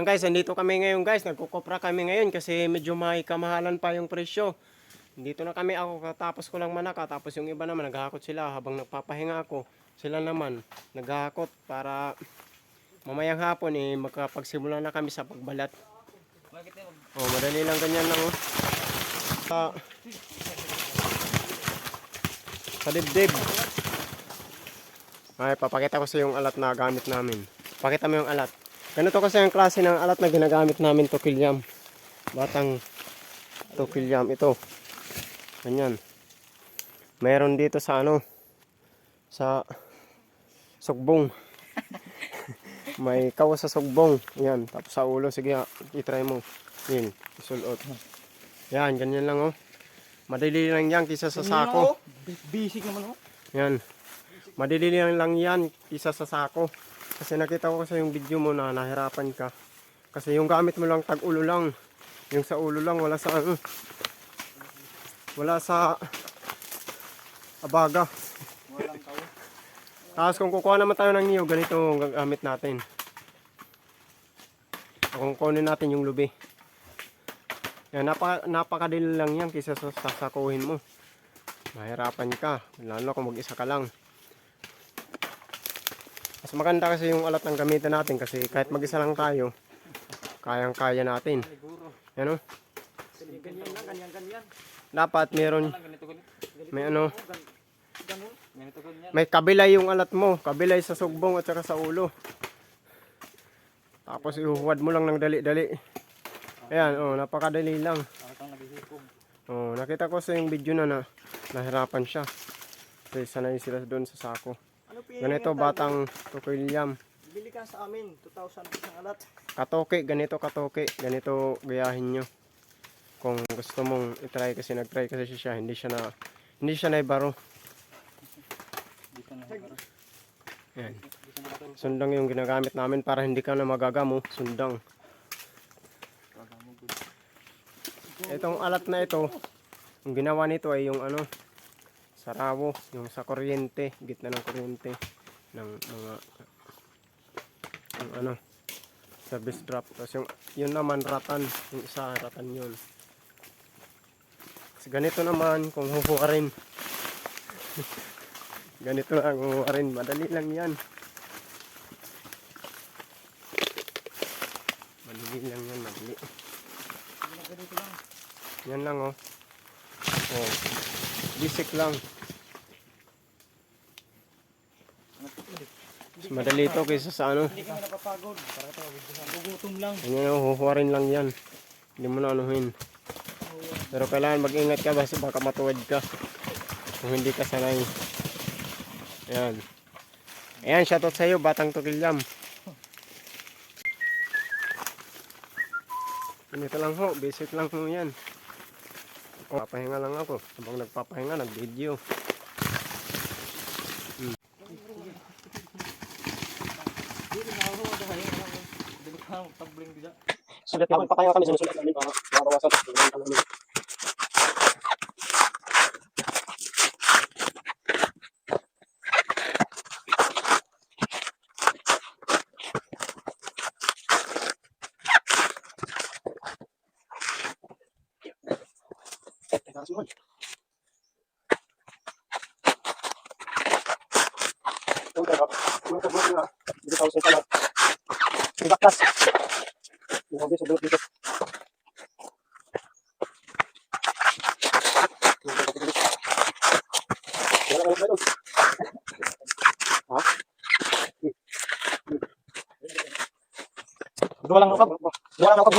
Guys, andito kami ngayon guys, nagkukopra kami ngayon kasi medyo may kamahalan pa yung presyo. Dito na kami, ako katapos ko lang manaka, tapos yung iba naman naghahakot sila habang nagpapahinga ako. Sila naman naghahakot para mamayang hapon magkapagsimula na kami sa pagbalat. Oh, madali lang ganyan lang oh. Sa dibdib. Ay, papakita ko sa yung alat na gamit namin. Pakita mo yung alat. Ganito kasi ang klase ng alat na ginagamit namin, tokilyam. Batang tokilyam ito. Ganyan. Meron dito sa sa sugbong. May kawas sa sugbong. Yan, tapos sa ulo, sige, i-try mo. Yan, isulot. Yan, ganyan lang oh. Madali lang yan kisa sa sako. Basic naman oh. Yan. Madali lang yan kisa sa sako. Kasi nakita ko sa yung video mo na nahirapan ka. Kasi yung gamit mo lang tag-ulo lang. Yung sa ulo lang, wala sa wala sa abaga. Walang tao. Tapos kung kukuha naman tayo ng niyo, ganito ang gagamit natin. Kung kunin natin yung lubi. Yan, napakadali lang yan kaysa sa sasakuhin mo. Mahirapan ka, lalo kung mag-isa ka lang. Mas maganda kasi yung alat ng gamitan natin kasi kahit mag-isa lang tayo, kayang-kaya natin. Yan o. Ganyan lang, ganyan. Dapat meron, may kabilay yung alat mo, kabilay sa sugbong at saka sa ulo. Tapos ihuhuwad mo lang ng dali-dali. Ayan, oh, napakadali lang. Oh, nakita ko sa yung video na nahirapan siya. Kasi sanay sila doon sa sako. Ganito batang tokilyam. Bili ka sa amin, 2,000 isang alat. Katoke, ganito katoke. Ganito gayahin nyo. Kung gusto mong itry kasi nagtry kasi siya, hindi siya naibaro. Ayan. Sundang yung ginagamit namin para hindi ka na magagamo. Sundang. Itong alat na ito, yung ginawa nito ay yung sarawo, yung sa kuryente, gitna ng kuryente ng mga yung service drop. Tapos yun naman ratan, yung isa ratan yun. Kasi ganito naman kung huhuwarin. Ganito lang huhuwarin, madali lang yan. Madali lang yan, madali. Yan lang oh. Oh. Basic lang. Mas madali ito kaysa sa Hindi kami napapagod. Para ito, gugutom lang. Yan oh, huhuwarin lang yan. Hindi mo na anuhin. Pero kailangan mag-ingat ka baka matuwid ka. Kung hindi ka sanay. Ayan. Ayan, shoutout sa iyo, batang tokilyam. Ganito lang ho, basic lang ho yan. Papahinga lang ako. Habang nagpapahinga, nag-video. Sulat naman pa kaya kami, sinusulat namin para mabawasan. Dua lang ako.